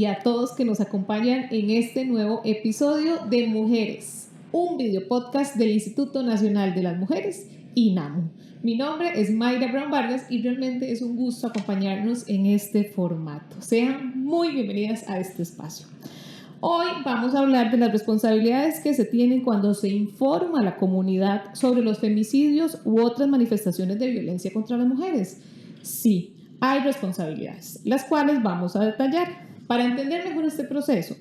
y a todos que nos acompañan en este nuevo episodio de Mujeres, un video podcast del Instituto Nacional de las Mujeres, INAMU. Mi nombre es Mayra Brown Vargas y realmente es un gusto acompañarnos en este formato. Sean muy bienvenidas a este espacio. Hoy vamos a hablar de las responsabilidades que se tienen cuando se informa a la comunidad sobre los femicidios u otras manifestaciones de violencia contra las mujeres. Sí, hay responsabilidades, las cuales vamos a detallar. Para entender mejor este proceso,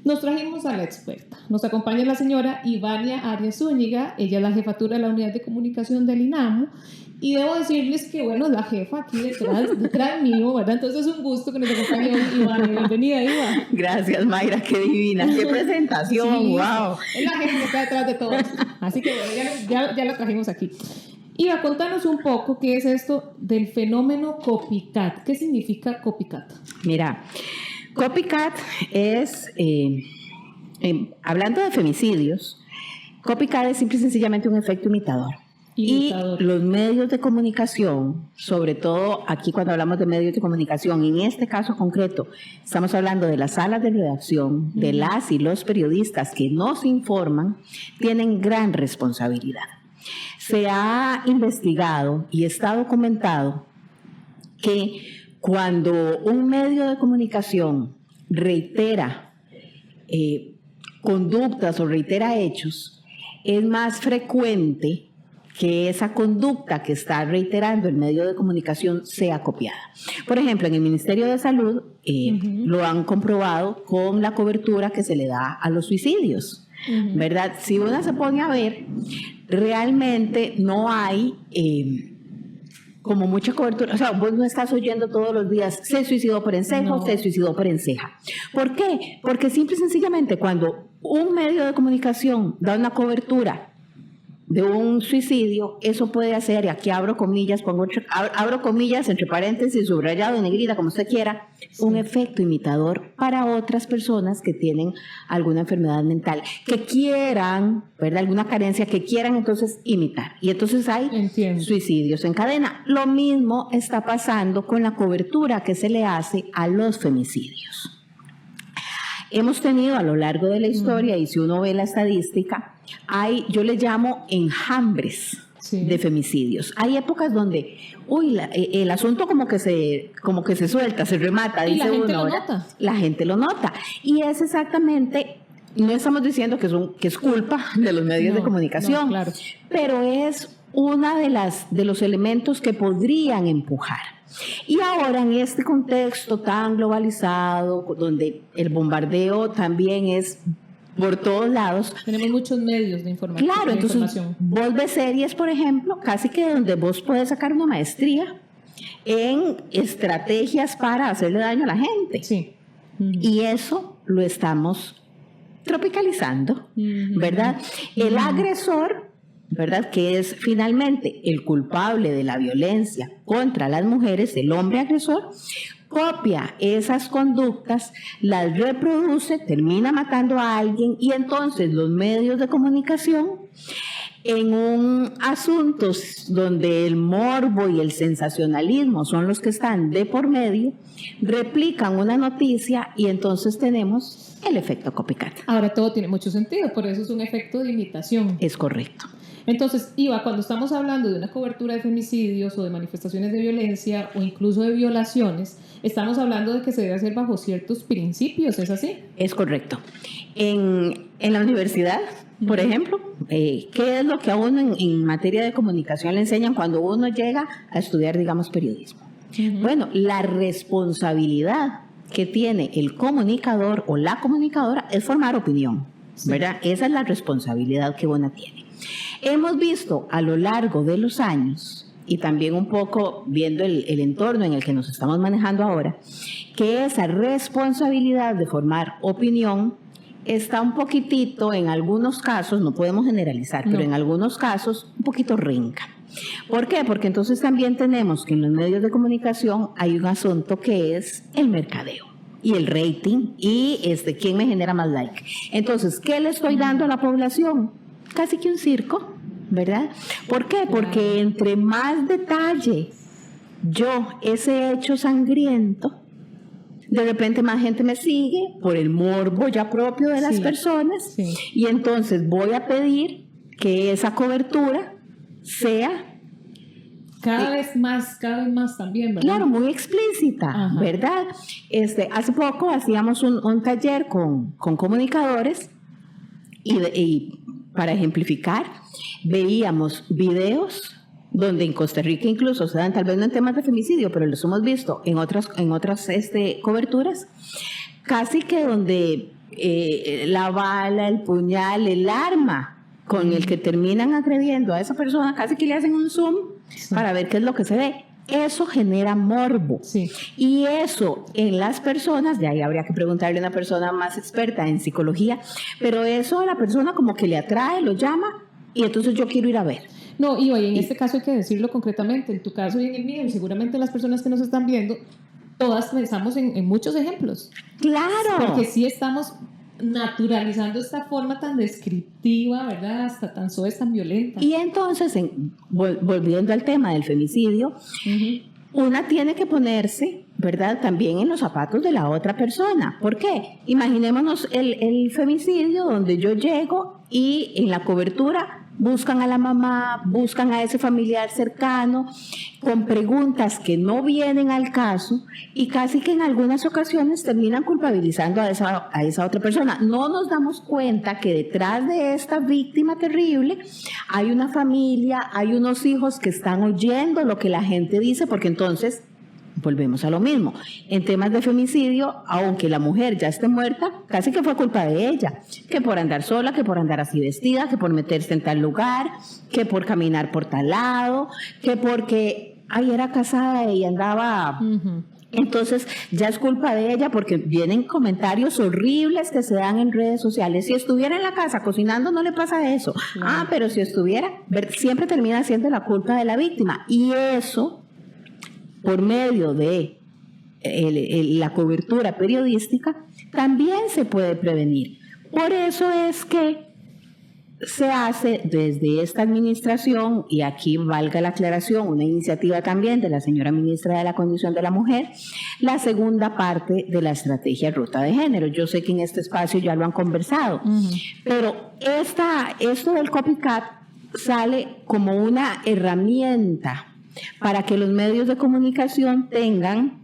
nos trajimos a la experta. Nos acompaña la señora Ivania Arias Zúñiga, ella es la jefatura de la unidad de comunicación del INAMU, y debo decirles que, bueno, la jefa aquí detrás mío, ¿verdad? Entonces es un gusto que nos acompañe hoy, Ivania. Bienvenida, Iva. Gracias, Mayra, qué divina, qué presentación, sí, wow. Es la jefa que está detrás de todo. Así que bueno, ya la trajimos aquí. Iva, contanos un poco qué es esto del fenómeno copycat. ¿Qué significa copycat? Mira, copycat es, hablando de femicidios, copycat es simple y sencillamente un efecto imitador. Y los medios de comunicación, sobre todo aquí cuando hablamos de medios de comunicación, en este caso concreto, estamos hablando de las salas de redacción, de las y los periodistas que nos informan, tienen gran responsabilidad. Se ha investigado y está documentado que cuando un medio de comunicación reitera conductas o reitera hechos, es más frecuente que esa conducta que está reiterando el medio de comunicación sea copiada. Por ejemplo, en el Ministerio de Salud lo han comprobado con la cobertura que se le da a los suicidios, ¿verdad? Si uno se pone a ver, realmente no hay como mucha cobertura. O sea, vos no estás oyendo todos los días, se suicidó por encejo, se suicidó por enceja. ¿Por qué? Porque simple y sencillamente cuando un medio de comunicación da una cobertura de un suicidio, eso puede hacer, y aquí abro comillas, abro comillas entre paréntesis, subrayado, en negrita, como usted quiera, un efecto imitador para otras personas que tienen alguna enfermedad mental, que quieran, ¿verdad?, alguna carencia, que quieran entonces imitar. Y entonces hay suicidios en cadena. Lo mismo está pasando con la cobertura que se le hace a los femicidios. Hemos tenido a lo largo de la historia, y si uno ve la estadística, yo le llamo enjambres de femicidios. Hay épocas donde, el asunto como que se suelta, se remata, y dice la gente uno, lo nota. La gente lo nota. Y es exactamente, no estamos diciendo que es culpa de los medios de comunicación, claro. pero es una de los elementos que podrían empujar. Y ahora en este contexto tan globalizado, donde el bombardeo también es por todos lados, tenemos muchos medios de información. Claro, entonces vos ves series, por ejemplo, casi que donde vos puedes sacar una maestría en estrategias para hacerle daño a la gente. Sí. Y eso lo estamos tropicalizando, ¿verdad? El agresor, ¿verdad?, que es finalmente el culpable de la violencia contra las mujeres, el hombre agresor, copia esas conductas, las reproduce, termina matando a alguien, y entonces los medios de comunicación, en un asunto donde el morbo y el sensacionalismo son los que están de por medio, replican una noticia y entonces tenemos el efecto copycat. Ahora todo tiene mucho sentido, por eso es un efecto de imitación. Es correcto. Entonces, Iva, cuando estamos hablando de una cobertura de femicidios o de manifestaciones de violencia o incluso de violaciones, estamos hablando de que se debe hacer bajo ciertos principios, ¿es así? Es correcto. En la universidad, por ejemplo, ¿qué es lo que a uno en materia de comunicación le enseñan cuando uno llega a estudiar, digamos, periodismo? Bueno, la responsabilidad que tiene el comunicador o la comunicadora es formar opinión, ¿verdad? Esa es la responsabilidad que una tiene. Hemos visto a lo largo de los años, y también un poco viendo el entorno en el que nos estamos manejando ahora, que esa responsabilidad de formar opinión está un poquitito, en algunos casos, no podemos generalizar, pero en algunos casos un poquito renca. ¿Por qué? Porque entonces también tenemos que en los medios de comunicación hay un asunto que es el mercadeo y el rating y quién me genera más like. Entonces, ¿qué le estoy dando a la población? Casi que un circo, ¿verdad? ¿Por qué? Porque entre más detalle ese hecho sangriento, de repente más gente me sigue por el morbo ya propio de las personas, y entonces voy a pedir que esa cobertura sea cada vez más también, ¿verdad? Claro, muy explícita. Ajá. ¿Verdad? Hace poco hacíamos un taller con comunicadores y para ejemplificar, veíamos videos donde en Costa Rica incluso se dan, tal vez no en temas de femicidio, pero los hemos visto en otras coberturas, casi que donde la bala, el puñal, el arma con el que terminan agrediendo a esa persona, casi que le hacen un zoom para ver qué es lo que se ve. Eso genera morbo. Sí. Y eso en las personas, de ahí habría que preguntarle a una persona más experta en psicología, pero eso a la persona como que le atrae, lo llama, y entonces yo quiero ir a ver. No, y en este caso hay que decirlo concretamente, en tu caso y en el mío, y seguramente las personas que nos están viendo, todas pensamos en muchos ejemplos. Claro. Porque sí estamos naturalizando esta forma tan descriptiva, ¿verdad? Hasta tan soez, tan violenta. Y entonces, volviendo al tema del femicidio, una tiene que ponerse, ¿verdad?, también en los zapatos de la otra persona. ¿Por qué? Imaginémonos el femicidio donde yo llego y en la cobertura buscan a la mamá, buscan a ese familiar cercano con preguntas que no vienen al caso y casi que en algunas ocasiones terminan culpabilizando a esa otra persona. No nos damos cuenta que detrás de esta víctima terrible hay una familia, hay unos hijos que están oyendo lo que la gente dice, porque entonces volvemos a lo mismo. En temas de femicidio, aunque la mujer ya esté muerta, casi que fue culpa de ella, que por andar sola, que por andar así vestida, que por meterse en tal lugar, que por caminar por tal lado, que porque era casada y andaba... Entonces ya es culpa de ella porque vienen comentarios horribles que se dan en redes sociales. Si estuviera en la casa cocinando no le pasa eso. Pero si estuviera, siempre termina siendo la culpa de la víctima. Y eso, por medio de la cobertura periodística, también se puede prevenir. Por eso es que se hace desde esta administración, y aquí valga la aclaración, una iniciativa también de la señora ministra de la Condición de la Mujer, la segunda parte de la estrategia Ruta de Género. Yo sé que en este espacio ya lo han conversado, pero esto del copycat sale como una herramienta para que los medios de comunicación tengan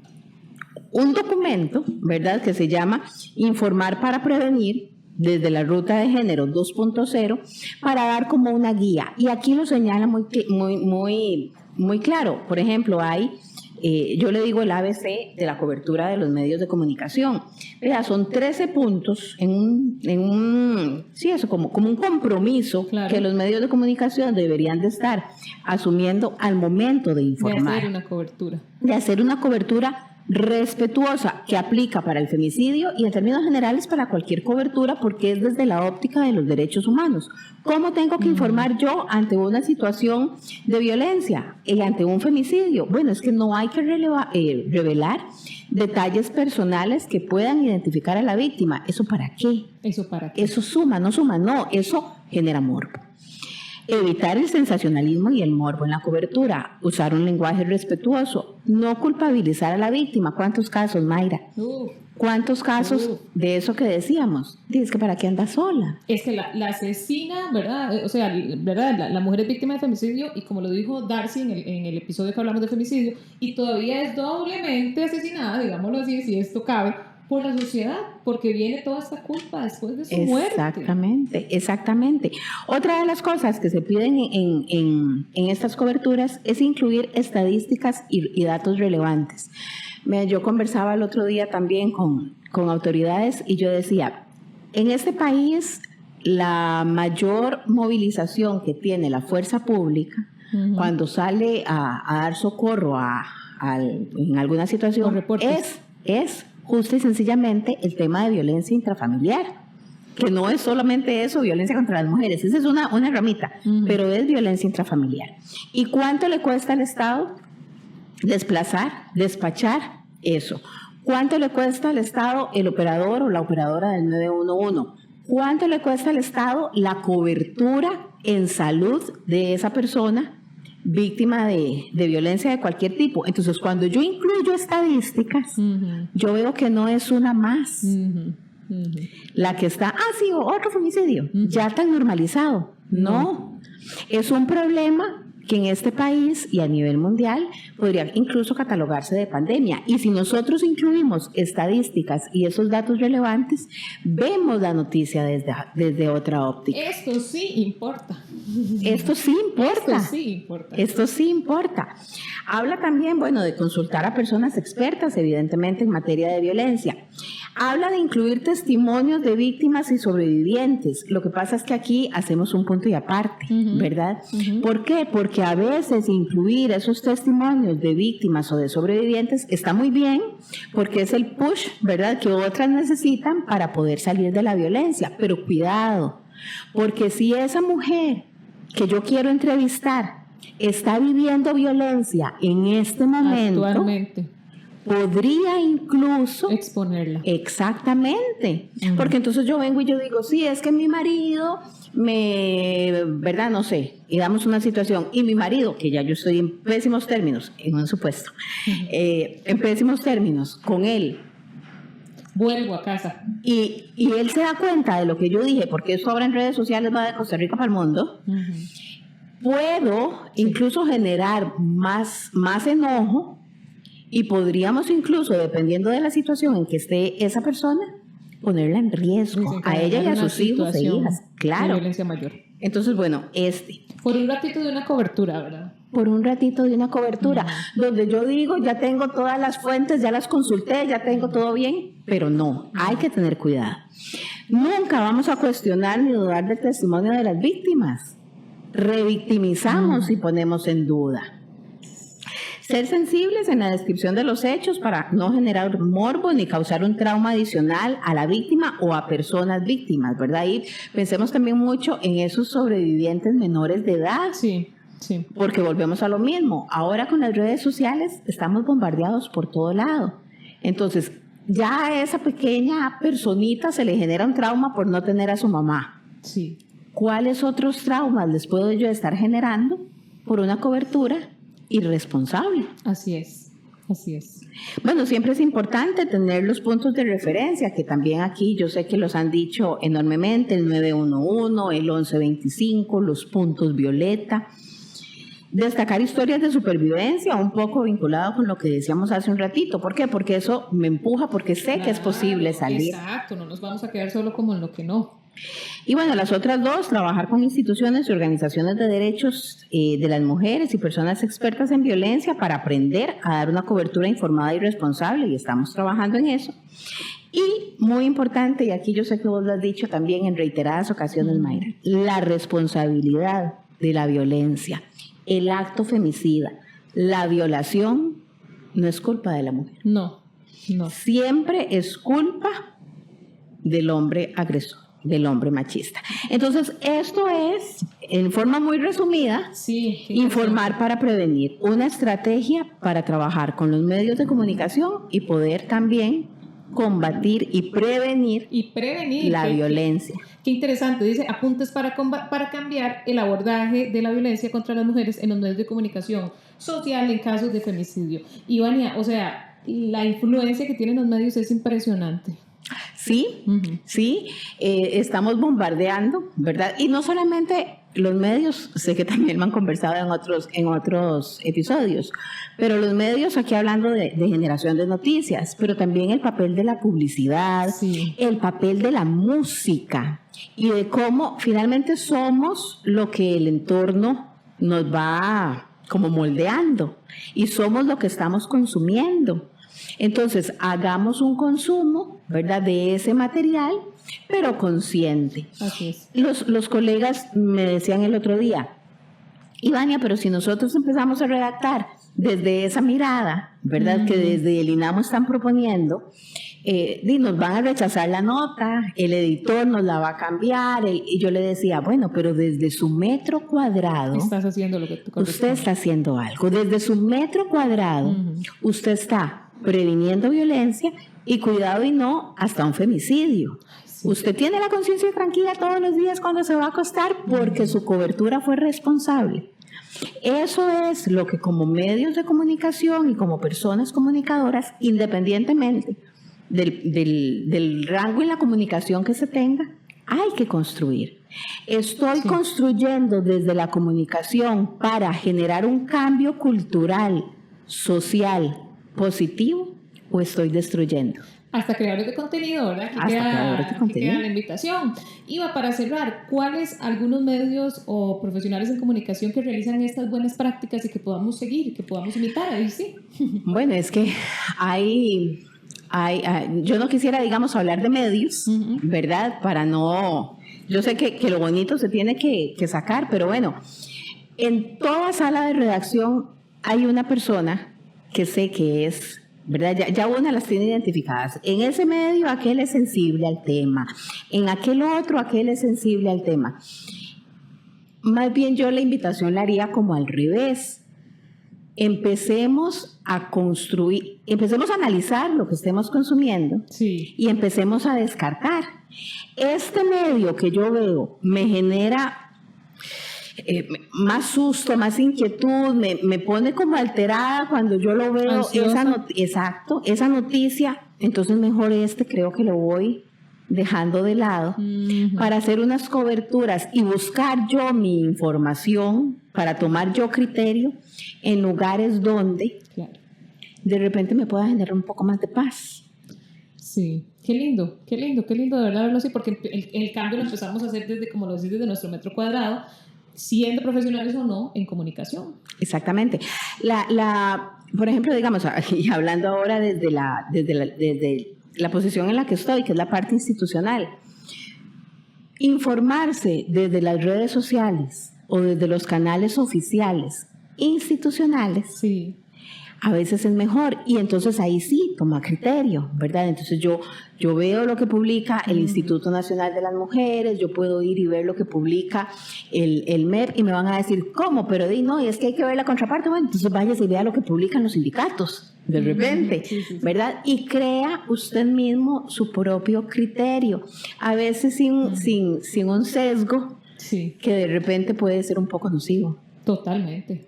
un documento, ¿verdad?, que se llama Informar para Prevenir, desde la Ruta de Género 2.0, para dar como una guía. Y aquí lo señala muy claro. Por ejemplo, yo le digo el ABC de la cobertura de los medios de comunicación. Son 13 puntos como un compromiso, claro, que los medios de comunicación deberían de estar asumiendo al momento de informar. De hacer una cobertura respetuosa, que aplica para el femicidio y en términos generales para cualquier cobertura, porque es desde la óptica de los derechos humanos. ¿Cómo tengo que informar yo ante una situación de violencia y ante un femicidio? Bueno, es que no hay que revelar detalles personales que puedan identificar a la víctima. ¿Eso para qué? Eso suma, no suma, no, eso genera morbo. Evitar el sensacionalismo y el morbo en la cobertura, usar un lenguaje respetuoso, no culpabilizar a la víctima. ¿Cuántos casos, Mayra? ¿Cuántos casos de eso que decíamos? Dices que ¿para qué anda sola? Es que la asesina, ¿verdad? O sea, ¿verdad? La mujer es víctima de femicidio y como lo dijo Darcy en el episodio que hablamos de femicidio, y todavía es doblemente asesinada, digámoslo así, si esto cabe, por la sociedad, porque viene toda esta culpa después de su muerte. Exactamente. Otra de las cosas que se piden en estas coberturas es incluir estadísticas y datos relevantes. Yo conversaba el otro día también con autoridades y yo decía, en este país la mayor movilización que tiene la fuerza pública cuando sale a dar socorro en alguna situación es justo y sencillamente el tema de violencia intrafamiliar, que no es solamente eso, violencia contra las mujeres, esa es una ramita, pero es violencia intrafamiliar. ¿Y cuánto le cuesta al Estado despachar eso? ¿Cuánto le cuesta al Estado el operador o la operadora del 911? ¿Cuánto le cuesta al Estado la cobertura en salud de esa persona víctima de violencia de cualquier tipo. Entonces, cuando yo incluyo estadísticas, yo veo que no es una más la que está, sí, otro femicidio, ya tan normalizado. No, es un problema que en este país y a nivel mundial podría incluso catalogarse de pandemia. Y si nosotros incluimos estadísticas y esos datos relevantes, vemos la noticia desde otra óptica. Esto sí importa. Esto sí importa. Esto sí importa. Esto sí importa. Habla también, de consultar a personas expertas, evidentemente, en materia de violencia. Habla de incluir testimonios de víctimas y sobrevivientes. Lo que pasa es que aquí hacemos un punto y aparte, ¿verdad? ¿Por qué? Porque a veces incluir esos testimonios de víctimas o de sobrevivientes está muy bien, porque es el push, ¿verdad?, que otras necesitan para poder salir de la violencia. Pero cuidado, porque si esa mujer que yo quiero entrevistar está viviendo violencia en este momento, actualmente, podría incluso exponerla. Exactamente. Porque entonces yo vengo y yo digo, sí, es que mi marido ¿verdad? No sé, y damos una situación, y mi marido, que ya yo estoy en pésimos términos, en un supuesto, en pésimos términos con él, vuelvo a casa. Y él se da cuenta de lo que yo dije, porque esto ahora en redes sociales va de Costa Rica para el mundo. Puedo incluso generar más enojo, y podríamos incluso, dependiendo de la situación en que esté esa persona, ponerla en riesgo, a ella y a sus hijos e hijas. Claro. De violencia mayor. Entonces, por un ratito de una cobertura, ¿verdad? Por un ratito de una cobertura, donde yo digo, ya tengo todas las fuentes, ya las consulté, ya tengo todo bien, pero no, hay que tener cuidado. Nunca vamos a cuestionar ni dudar del testimonio de las víctimas. Revictimizamos y ponemos en duda. Ser sensibles en la descripción de los hechos para no generar morbo ni causar un trauma adicional a la víctima o a personas víctimas, ¿verdad? Y pensemos también mucho en esos sobrevivientes menores de edad. Sí. Porque volvemos a lo mismo. Ahora con las redes sociales estamos bombardeados por todo lado. Entonces, ya a esa pequeña personita se le genera un trauma por no tener a su mamá. Sí. ¿Cuáles otros traumas les puedo yo estar generando por una cobertura irresponsable? Así es. Siempre es importante tener los puntos de referencia, que también aquí yo sé que los han dicho enormemente, el 911, el 1125, los puntos violeta. Destacar historias de supervivencia, un poco vinculado con lo que decíamos hace un ratito. ¿Por qué? Porque eso me empuja, porque sé que es posible salir. Exacto, no nos vamos a quedar solo como en lo que no. Y las otras dos, trabajar con instituciones y organizaciones de derechos de las mujeres y personas expertas en violencia para aprender a dar una cobertura informada y responsable, y estamos trabajando en eso. Y muy importante, y aquí yo sé que vos lo has dicho también en reiteradas ocasiones, Mayra, la responsabilidad de la violencia, el acto femicida, la violación, no es culpa de la mujer. No. Siempre es culpa del hombre agresor, del hombre machista. Entonces, esto es, en forma muy resumida, informar para prevenir, una estrategia para trabajar con los medios de comunicación y poder también combatir y prevenir la violencia. Qué interesante, dice, apuntes para cambiar el abordaje de la violencia contra las mujeres en los medios de comunicación social en casos de femicidio. Y Vania, la influencia que tienen los medios es impresionante. Sí, estamos bombardeando, ¿verdad? Y no solamente los medios, sé que también lo han conversado en otros episodios, pero los medios, aquí hablando de generación de noticias, pero también el papel de la publicidad, el papel de la música y de cómo finalmente somos lo que el entorno nos va como moldeando y somos lo que estamos consumiendo. Entonces, hagamos un consumo, ¿verdad?, de ese material, pero consciente. Así es. Los colegas me decían el otro día, Ivania, pero si nosotros empezamos a redactar desde esa mirada, ¿verdad?, que desde el INAMO están proponiendo, nos van a rechazar la nota, el editor nos la va a cambiar, y yo le decía, pero desde su metro cuadrado, estás haciendo lo que te corresponde. Usted está haciendo algo, desde su metro cuadrado, usted está previniendo violencia y cuidado y no hasta un femicidio. Usted tiene la conciencia tranquila todos los días cuando se va a acostar porque su cobertura fue responsable. Eso es lo que como medios de comunicación y como personas comunicadoras, independientemente del rango en la comunicación que se tenga, hay que construir. Estoy construyendo desde la comunicación para generar un cambio cultural, social, positivo, o estoy destruyendo. Hasta creadores de contenido, ¿verdad? Aquí queda la invitación. Iva, para cerrar, ¿cuáles algunos medios o profesionales en comunicación que realizan estas buenas prácticas y que podamos seguir, que podamos imitar? Ahí sí. Bueno, es que yo no quisiera, digamos, hablar de medios, ¿verdad? Para no... Yo sé que lo bonito se tiene que sacar, pero bueno, en toda sala de redacción hay una persona que sé que es... ¿verdad? Ya una las tiene identificadas. En ese medio aquel es sensible al tema, en aquel otro aquel es sensible al tema. Más bien yo la invitación la haría como al revés. Empecemos a construir, empecemos a analizar lo que estemos consumiendo y empecemos a descartar. Este medio que yo veo me genera más susto, más inquietud, me pone como alterada cuando yo lo veo, esa noticia, entonces mejor creo que lo voy dejando de lado para hacer unas coberturas y buscar yo mi información para tomar yo criterio en lugares donde de repente me pueda generar un poco más de paz. Sí, qué lindo de verdad verlo así, porque el cambio lo empezamos a hacer desde, como lo decís, desde nuestro metro cuadrado, siendo profesionales o no en comunicación. Exactamente. Por ejemplo, digamos, y hablando ahora desde la posición en la que estoy, que es la parte institucional, informarse desde las redes sociales o desde los canales oficiales institucionales, a veces es mejor, y entonces ahí sí toma criterio, ¿verdad? Entonces yo veo lo que publica el Instituto Nacional de las Mujeres, yo puedo ir y ver lo que publica el MEP, y me van a decir, ¿cómo? Pero no, y es que hay que ver la contraparte. Bueno, entonces váyase y vea lo que publican los sindicatos, de repente, ¿verdad? Y crea usted mismo su propio criterio, a veces sin un sesgo que de repente puede ser un poco nocivo. Totalmente.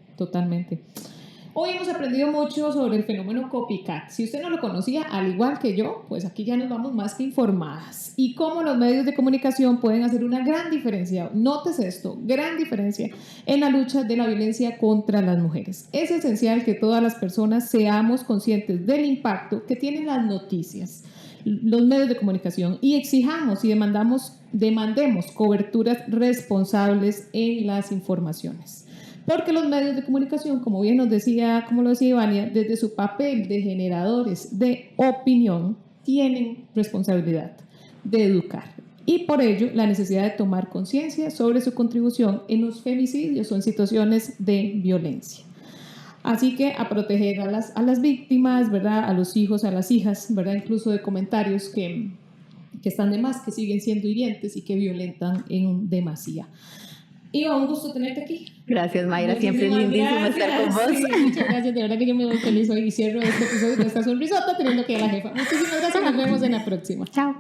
Hoy hemos aprendido mucho sobre el fenómeno copycat. Si usted no lo conocía, al igual que yo, pues aquí ya nos vamos más que informadas. Y cómo los medios de comunicación pueden hacer una gran diferencia, nótese esto, gran diferencia en la lucha de la violencia contra las mujeres. Es esencial que todas las personas seamos conscientes del impacto que tienen las noticias, los medios de comunicación, y exijamos y demandemos coberturas responsables en las informaciones. Porque los medios de comunicación, como lo decía Ivania, desde su papel de generadores de opinión, tienen responsabilidad de educar. Y por ello, la necesidad de tomar conciencia sobre su contribución en los femicidios o en situaciones de violencia. Así que a proteger a las víctimas, ¿verdad? A los hijos, a las hijas, ¿verdad? Incluso de comentarios que están de más, que siguen siendo hirientes y que violentan en demasía. Iva, un gusto tenerte aquí. Gracias, Mayra. Siempre es lindísimo estar con vos. Sí, muchas gracias. De verdad que yo me voy feliz hoy y cierro este episodio de esta sonrisota teniendo que ir a la jefa. Muchísimas gracias. Nos vemos en la próxima. Chao.